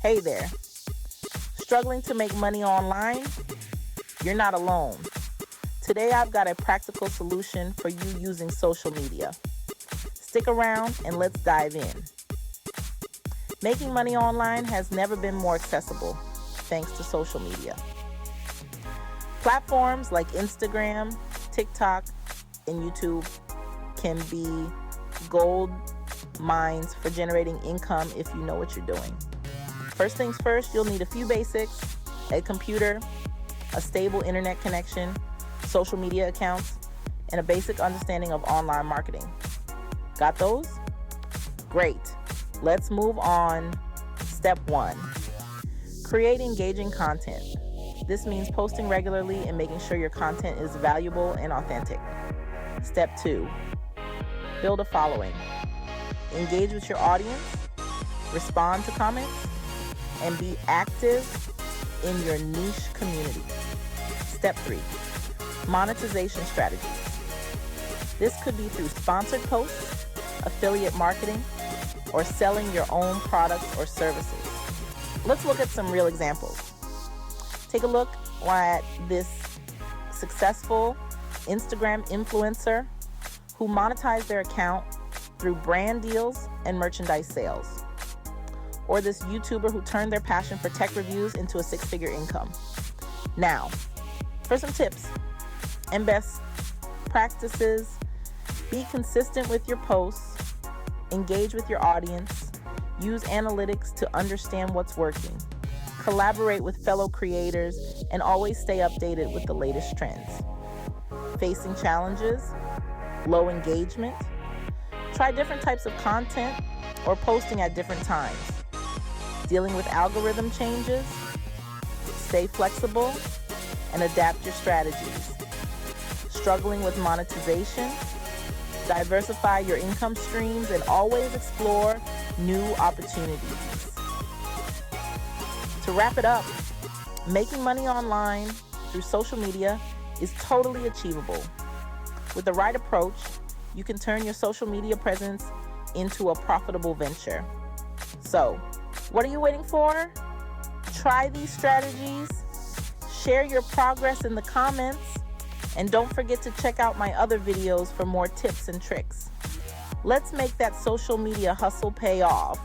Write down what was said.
Hey there. Struggling to make money online? You're not alone. Today I've got a practical solution for you using social media. Stick around and let's dive in. Making money online has never been more accessible thanks to social media. Platforms like Instagram, TikTok, and YouTube can be gold mines for generating income if you know what you're doing. First things first, you'll need a few basics: a computer, a stable internet connection, social media accounts, and a basic understanding of online marketing. Got those? Great. Let's move on. Step 1. Create engaging content. This means posting regularly and making sure your content is valuable and authentic. Step 2. Build a following. Engage with your audience, respond to comments, and be active in your niche community. Step 3. Monetization strategies. This could be through sponsored posts, affiliate marketing, or selling your own products or services. Let's look at some real examples. Take a look at this successful Instagram influencer who monetized their account through brand deals and merchandise sales. Or this YouTuber who turned their passion for tech reviews into a 6-figure income. Now, for some tips and best practices, be consistent with your posts, engage with your audience, use analytics to understand what's working, collaborate with fellow creators, and always stay updated with the latest trends. Facing challenges, low engagement, try different types of content or posting at different times. Dealing with algorithm changes, stay flexible, and adapt your strategies. Struggling with monetization, diversify your income streams and always explore new opportunities. To wrap it up, making money online through social media is totally achievable. With the right approach, you can turn your social media presence into a profitable venture. So, what are you waiting for? Try these strategies, share your progress in the comments, and don't forget to check out my other videos for more tips and tricks. Let's make that social media hustle pay off.